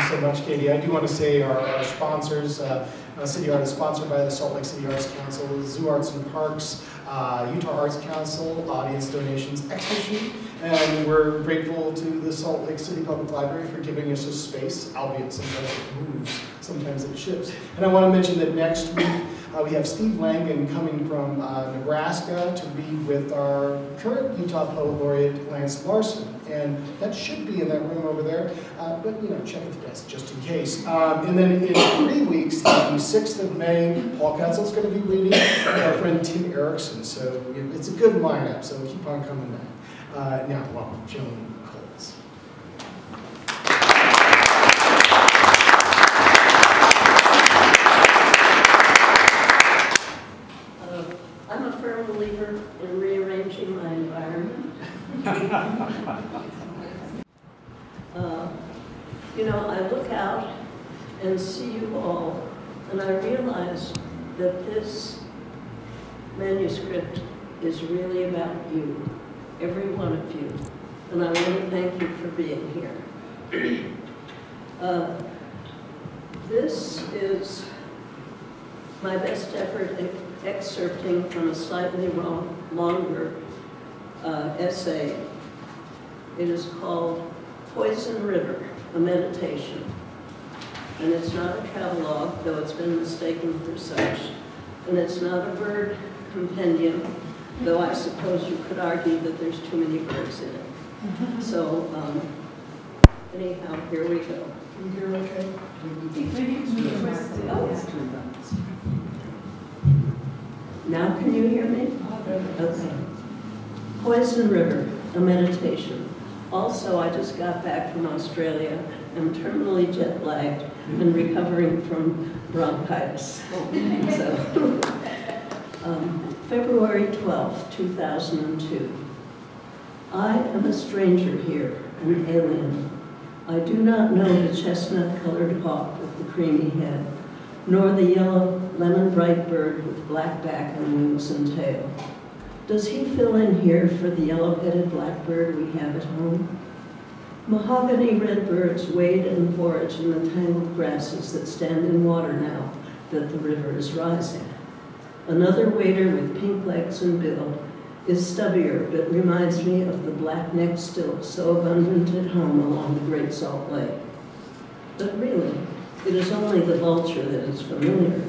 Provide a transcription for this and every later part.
so much, Katie. I do want to say our sponsors, City Art is sponsored by the Salt Lake City Arts Council, Zoo Arts and Parks, Utah Arts Council, Audience Donations X Machine, and we're grateful to the Salt Lake City Public Library for giving us a space, albeit sometimes it moves, sometimes it shifts. And I want to mention that next week we have Steve Langan coming from Nebraska to read with our current Utah Poet Laureate, Lance Larson. And that should be in that room over there, but you know, check at the desk just in case. And then in 3 weeks, the 6th of May, Paul Ketzel's going to be reading with our friend Tim Erickson. So it's a good lineup, so keep on coming back. Now, welcome, Joan Coles. I'm a firm believer in rearranging my environment. You know, I look out and see you all, and I realize that this manuscript is really about you, every one of you, and I want to thank you for being here. This is my best effort at excerpting from a slightly longer essay. It is called Poison River, a Meditation. And it's not a travelogue, though it's been mistaken for such. And it's not a bird compendium, though I suppose you could argue that there's too many birds in it. So, anyhow, here we go. Can you hear okay? Now can you hear me? Okay. Poison River, a meditation. Also, I just got back from Australia. I'm terminally jet-lagged and recovering from bronchitis. So, February 12th, 2002. I am a stranger here, an alien. I do not know the chestnut-colored hawk with the creamy head, nor the yellow, lemon-bright bird with black back and wings and tail. Does he fill in here for the yellow-headed blackbird we have at home? Mahogany redbirds wade and forage in the tangled grasses that stand in water now that the river is rising. Another wader with pink legs and bill is stubbier, but reminds me of the black-necked stilt so abundant at home along the Great Salt Lake. But really, it is only the vulture that is familiar.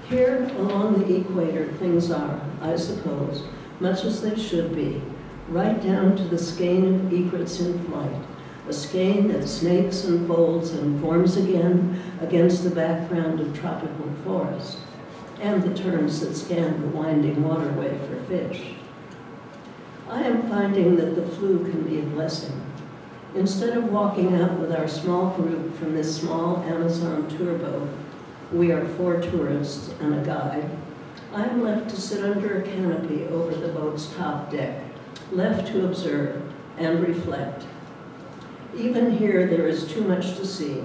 Here along the equator, things are, I suppose, much as they should be, right down to the skein of egrets in flight, a skein that snakes and folds and forms again against the background of tropical forest, and the terns that scan the winding waterway for fish. I am finding that the flu can be a blessing. Instead of walking out with our small group from this small Amazon tour boat, we are 4 tourists and a guide, I am left to sit under a canopy over the boat's top deck, left to observe and reflect. Even here there is too much to see,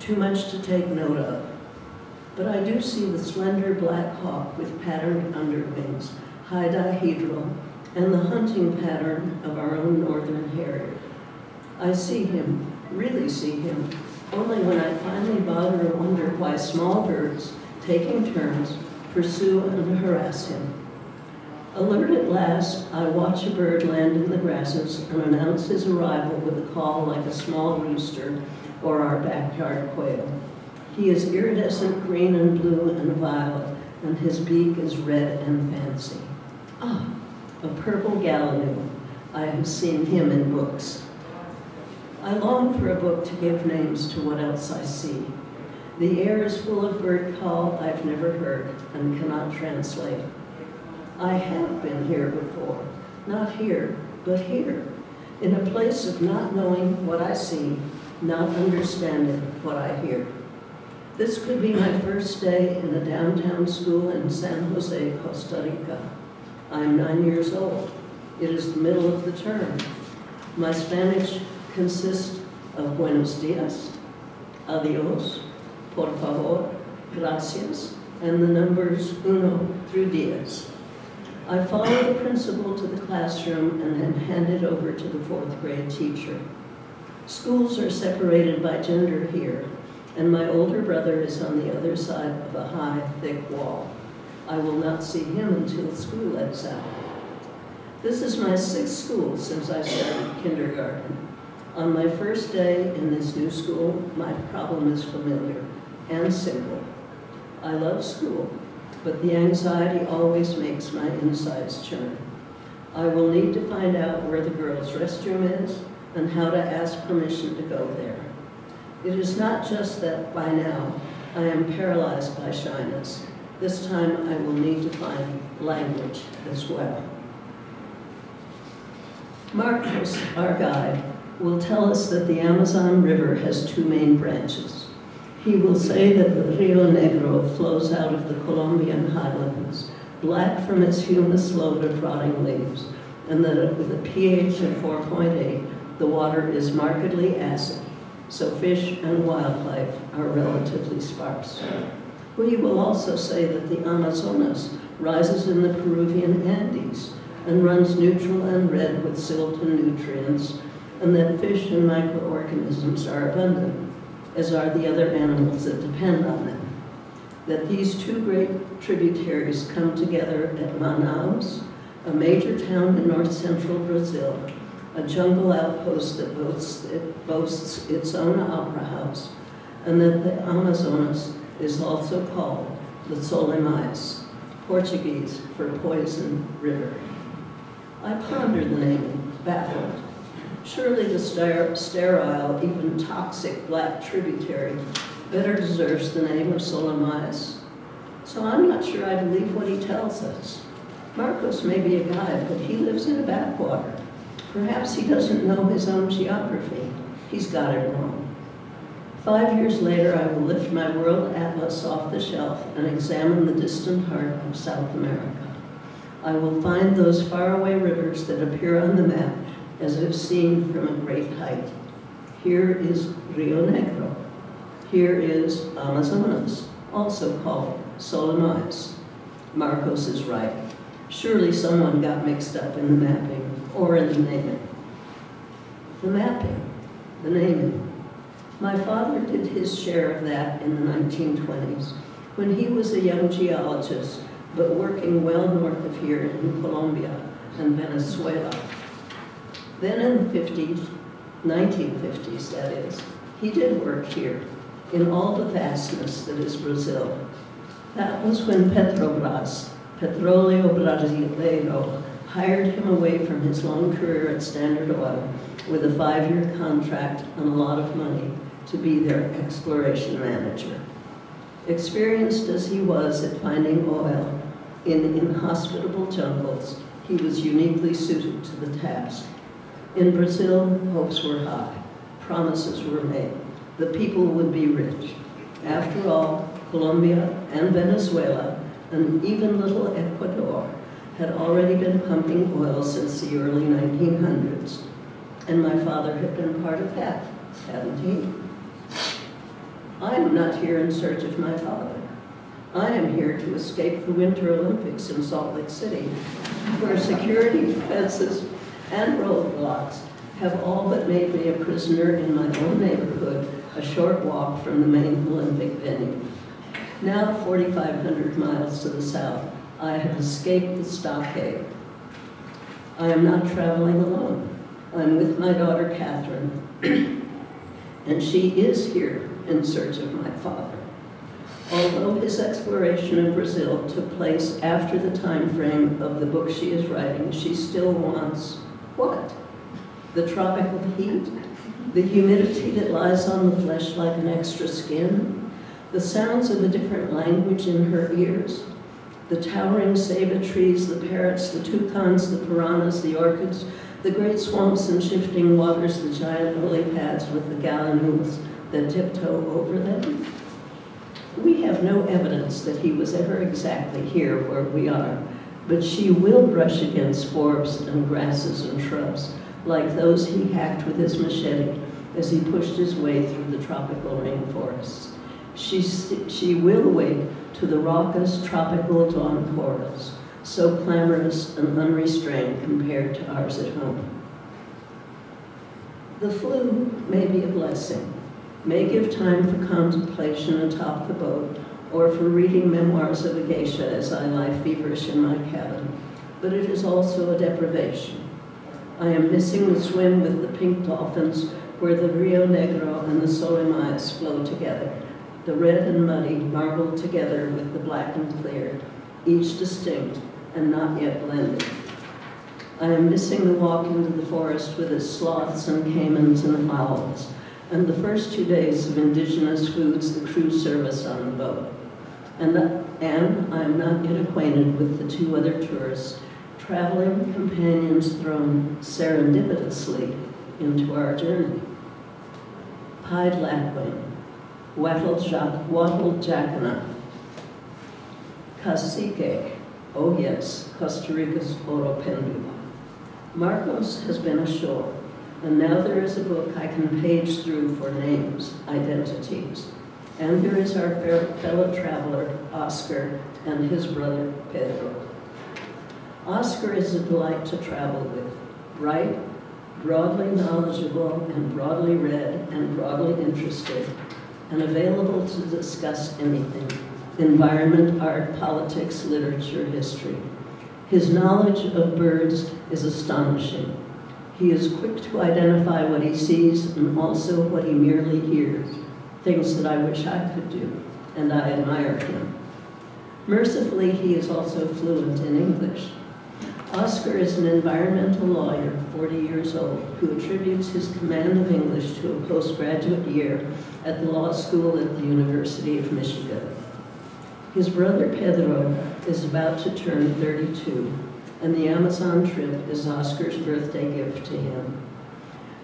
too much to take note of. But I do see the slender black hawk with patterned underwings, high dihedral, and the hunting pattern of our own northern harrier. I see him, really see him, only when I finally bother to wonder why small birds, taking turns, pursue and harass him. Alert at last, I watch a bird land in the grasses and announce his arrival with a call like a small rooster or our backyard quail. He is iridescent green and blue and violet, and his beak is red and fancy. Ah, a purple gallinule. I have seen him in books. I long for a book to give names to what else I see. The air is full of bird call I've never heard and cannot translate. I have been here before, not here, but here, in a place of not knowing what I see, not understanding what I hear. This could be my first day in a downtown school in San Jose, Costa Rica. I am 9 years old. It is the middle of the term. My Spanish consists of buenos dias, adios, por favor, gracias, and the numbers 1 through 10. I follow the principal to the classroom and am handed over to the 4th grade teacher. Schools are separated by gender here, and my older brother is on the other side of a high, thick wall. I will not see him until school lets out. This is my 6th school since I started kindergarten. On my first day in this new school, my problem is familiar and simple. I love school, but the anxiety always makes my insides churn. I will need to find out where the girls' restroom is and how to ask permission to go there. It is not just that by now I am paralyzed by shyness. This time I will need to find language as well. Marcos, our guide, will tell us that the Amazon River has 2 main branches. He will say that the Rio Negro flows out of the Colombian highlands, black from its humus load of rotting leaves, and that with a pH of 4.8, the water is markedly acid, so fish and wildlife are relatively sparse. He will also say that the Amazonas rises in the Peruvian Andes and runs neutral and red with silt and nutrients, and that fish and microorganisms are abundant, as are the other animals that depend on them. That these 2 great tributaries come together at Manaus, a major town in north-central Brazil, a jungle outpost that boasts its own opera house, and that the Amazonas is also called the Solimais, Portuguese for poison river. I pondered the name, baffled. Surely the sterile, even toxic black tributary better deserves the name of Solimais. So I'm not sure I believe what he tells us. Marcos may be a guide, but he lives in a backwater. Perhaps he doesn't know his own geography. He's got it wrong. 5 years later, I will lift my world atlas off the shelf and examine the distant heart of South America. I will find those faraway rivers that appear on the map as if seen from a great height. Here is Rio Negro. Here is Amazonas, also called Solimais. Marcos is right. Surely someone got mixed up in the mapping or in the naming. The mapping, the naming. My father did his share of that in the 1920s when he was a young geologist, but working well north of here in Colombia and Venezuela. Then in the 50s, 1950s that is, he did work here in all the vastness that is Brazil. That was when Petrobras, Petróleo Brasileiro, hired him away from his long career at Standard Oil with a 5-year contract and a lot of money to be their exploration manager. Experienced as he was at finding oil in inhospitable jungles, he was uniquely suited to the task. In Brazil, hopes were high, promises were made. The people would be rich. After all, Colombia and Venezuela, and even little Ecuador, had already been pumping oil since the early 1900s. And my father had been part of that, hadn't he? I am not here in search of my father. I am here to escape the Winter Olympics in Salt Lake City, where security fences and roadblocks have all but made me a prisoner in my own neighborhood, a short walk from the main Olympic venue. Now 4,500 miles to the south, I have escaped the stockade. I am not traveling alone. I'm with my daughter, Catherine, and she is here in search of my father. Although his exploration of Brazil took place after the time frame of the book she is writing, she still wants what? The tropical heat? The humidity that lies on the flesh like an extra skin? The sounds of a different language in her ears? The towering ceiba trees, the parrots, the toucans, the piranhas, the orchids, the great swamps and shifting waters, the giant lily pads with the gallinules that tiptoe over them? We have no evidence that he was ever exactly here where we are, but she will brush against forbs and grasses and shrubs, like those he hacked with his machete as he pushed his way through the tropical rainforests. She will wake to the raucous tropical dawn chorus, so clamorous and unrestrained compared to ours at home. The flu may be a blessing, may give time for contemplation atop the boat, or for reading memoirs of a geisha as I lie feverish in my cabin, but it is also a deprivation. I am missing the swim with the pink dolphins where the Rio Negro and the Solimais flow together, the red and muddy marbled together with the black and clear, each distinct and not yet blended. I am missing the walk into the forest with its sloths and caimans and owls, and the first 2 days of indigenous foods the crew service on the boat. And I am not yet acquainted with the 2 other tourists, traveling companions thrown serendipitously into our journey. Pied lapwing, wattled jacana, cacique, oh yes, Costa Rica's oro pendula. Marcos has been ashore, and now there is a book I can page through for names, identities. And here is our fellow traveler, Oscar, and his brother, Pedro. Oscar is a delight to travel with, bright, broadly knowledgeable, and broadly read, and broadly interested, and available to discuss anything: environment, art, politics, literature, history. His knowledge of birds is astonishing. He is quick to identify what he sees and also what he merely hears, things that I wish I could do, and I admire him. Mercifully, he is also fluent in English. Oscar is an environmental lawyer, 40 years old, who attributes his command of English to a postgraduate year at the law school at the University of Michigan. His brother Pedro is about to turn 32, and the Amazon trip is Oscar's birthday gift to him.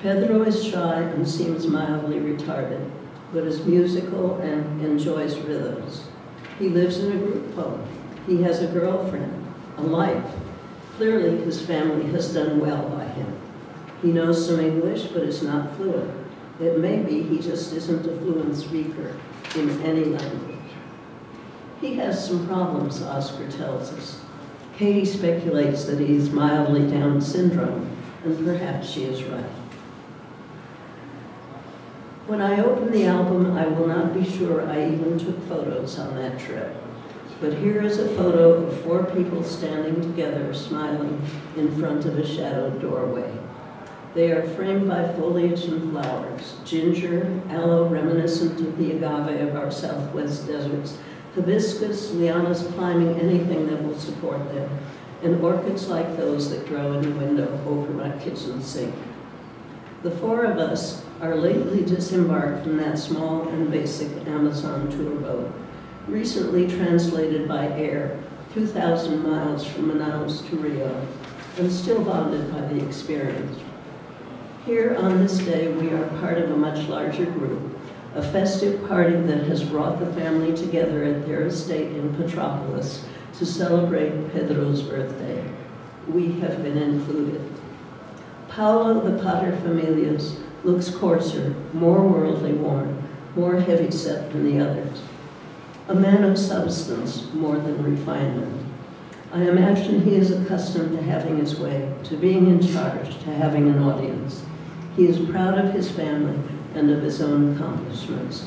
Pedro is shy and seems mildly retarded, but is musical and enjoys rhythms. He lives in a group home. He has a girlfriend, a life. Clearly, his family has done well by him. He knows some English, but is not fluent. It may be he just isn't a fluent speaker in any language. He has some problems, Oscar tells us. Katie speculates that he is mildly Down syndrome, and perhaps she is right. When I open the album, I will not be sure I even took photos on that trip. But here is a photo of 4 people standing together, smiling in front of a shadowed doorway. They are framed by foliage and flowers: ginger, aloe reminiscent of the agave of our southwest deserts, hibiscus, lianas climbing anything that will support them, and orchids like those that grow in the window over my kitchen sink. The 4 of us are lately disembarked from that small and basic Amazon tour boat, recently translated by air 2,000 miles from Manaus to Rio, and still bonded by the experience. Here on this day, we are part of a much larger group, a festive party that has brought the family together at their estate in Petropolis to celebrate Pedro's birthday. We have been included. Paulo, the paterfamilias, looks coarser, more worldly worn, more heavy-set than the others. A man of substance more than refinement. I imagine he is accustomed to having his way, to being in charge, to having an audience. He is proud of his family and of his own accomplishments.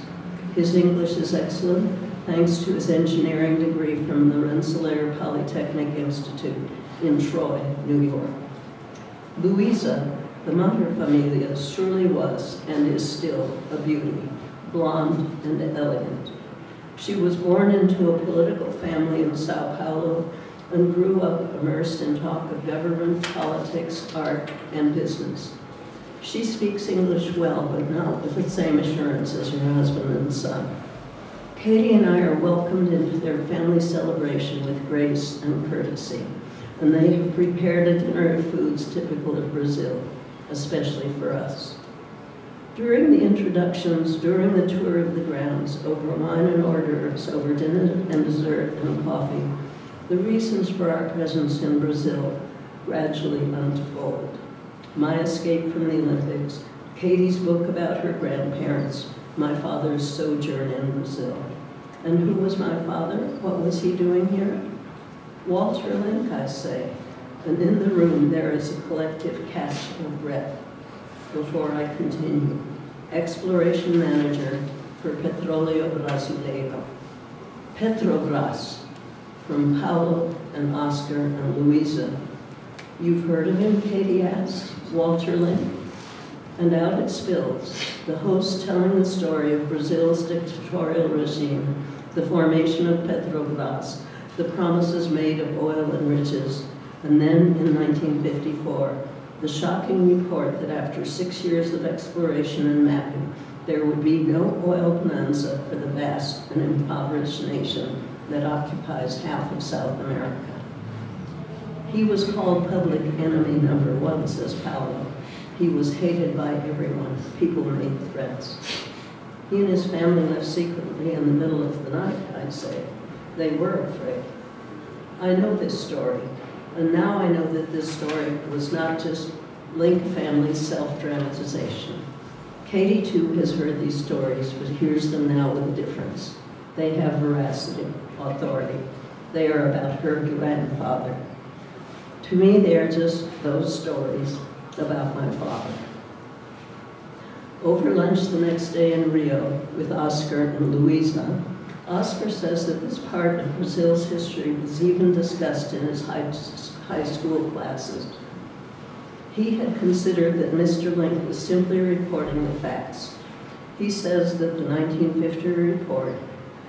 His English is excellent, thanks to his engineering degree from the Rensselaer Polytechnic Institute in Troy, New York. Luisa, the materfamilias, surely was and is still a beauty, blonde and elegant. She was born into a political family in Sao Paulo and grew up immersed in talk of government, politics, art, and business. She speaks English well, but not with the same assurance as her husband and son. Katie and I are welcomed into their family celebration with grace and courtesy, and they have prepared a dinner of foods typical of Brazil, especially for us. During the introductions, during the tour of the grounds, over wine and hors d'oeuvres, over dinner and dessert and coffee, the reasons for our presence in Brazil gradually unfold. My escape from the Olympics, Katie's book about her grandparents, my father's sojourn in Brazil. And who was my father? What was he doing here? Walter Link, I say. And in the room there is a collective catch of breath. before I continue. Exploration Manager for Petróleo Brasileiro. Petrobras, from Paulo and Oscar and Luisa. You've heard of him, Katie asked, Walter Link? And out it spills, the host telling the story of Brazil's dictatorial regime, the formation of Petrobras, the promises made of oil and riches, and then in 1954, the shocking report that after 6 years of exploration and mapping, there would be no oil bonanza for the vast and impoverished nation that occupies half of South America. He was called public enemy number 1, says Paulo. He was hated by everyone. People made threats. He and his family left secretly in the middle of the night, I'd say. They were afraid. I know this story, and now I know that this story was not just Link family's self-dramatization. Katie, too, has heard these stories, but hears them now with a difference. They have veracity, authority. They are about her grandfather. To me, they are just those stories about my father. Over lunch the next day in Rio with Oscar and Luisa, Oscar says that this part of Brazil's history was even discussed in his high school classes. He had considered that Mr. Link was simply reporting the facts. He says that the 1950 report,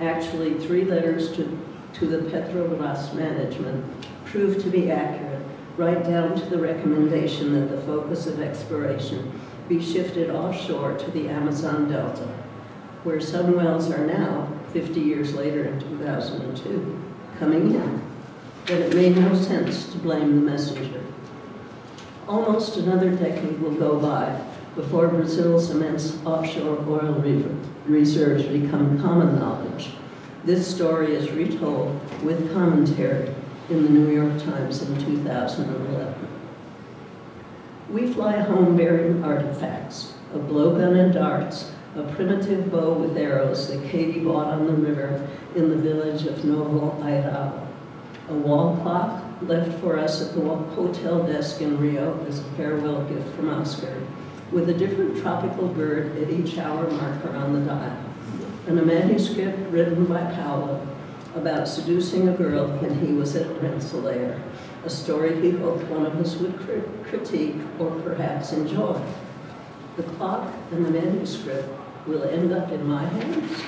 actually 3 letters to the Petrobras management, proved to be accurate, right down to the recommendation that the focus of exploration be shifted offshore to the Amazon Delta, where some wells are now, 50 years later in 2002, coming in. But it made no sense to blame the messenger. Almost another decade will go by before Brazil's immense offshore oil reserves become common knowledge. This story is retold with commentary in the New York Times in 2011. We fly home bearing artifacts, a blowgun and darts, a primitive bow with arrows that Katie bought on the river in the village of Novo Airão, a wall clock left for us at the hotel desk in Rio as a farewell gift from Oscar, with a different tropical bird at each hour marker on the dial, and a manuscript written by Paulo about seducing a girl when he was at Rensselaer, a story he hoped one of us would critique or perhaps enjoy. The clock and the manuscript will end up in my hands.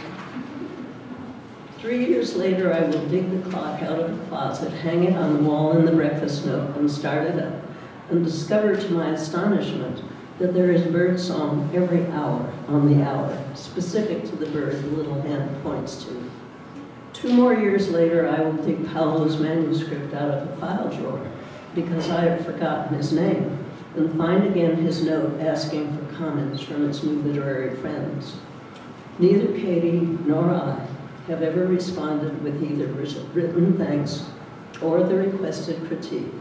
3 years later, I will dig the clock out of the closet, hang it on the wall in the breakfast nook, and start it up, and discover to my astonishment that there is bird song every hour on the hour, specific to the bird the little hand points to. 2 more years later, I will dig Paulo's manuscript out of a file drawer, because I have forgotten his name, and find again his note asking for comments from its new literary friends. Neither Katie nor I have ever responded with either written thanks or the requested critique,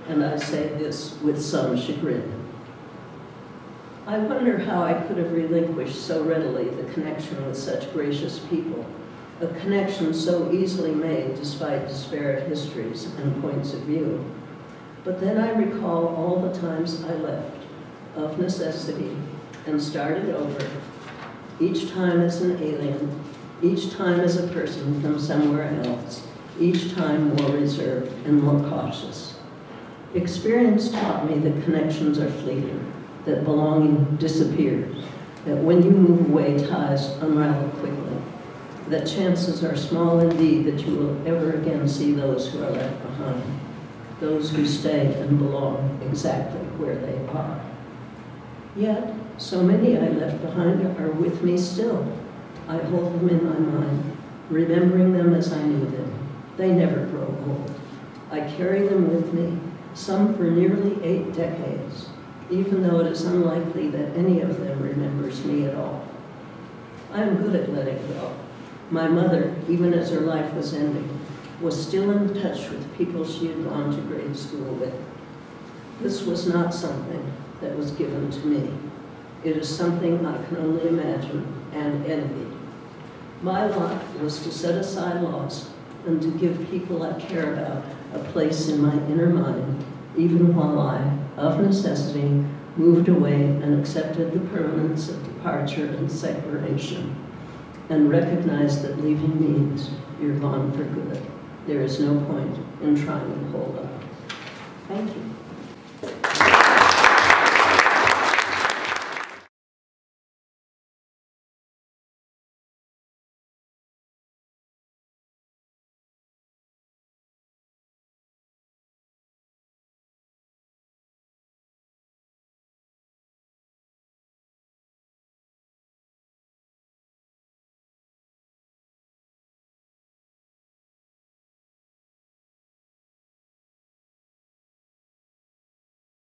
and I say this with some chagrin. I wonder how I could have relinquished so readily the connection with such gracious people, a connection so easily made despite disparate histories and points of view. But then I recall all the times I left, of necessity, and started over, each time as an alien, each time as a person from somewhere else, each time more reserved and more cautious. Experience taught me that connections are fleeting, that belonging disappears, that when you move away, ties unravel quickly, that chances are small indeed that you will ever again see those who are left behind, those who stay and belong exactly where they are. Yet, so many I left behind are with me still. I hold them in my mind, remembering them as I knew them. They never grow old. I carry them with me, some for nearly 8 decades, even though it is unlikely that any of them remembers me at all. I am good at letting go. My mother, even as her life was ending, was still in touch with people she had gone to grade school with. This was not something that was given to me. It is something I can only imagine and envy. My lot was to set aside loss and to give people I care about a place in my inner mind, even while I, of necessity, moved away and accepted the permanence of departure and separation, and recognized that leaving means you're gone for good. There is no point in trying to hold up. Thank you.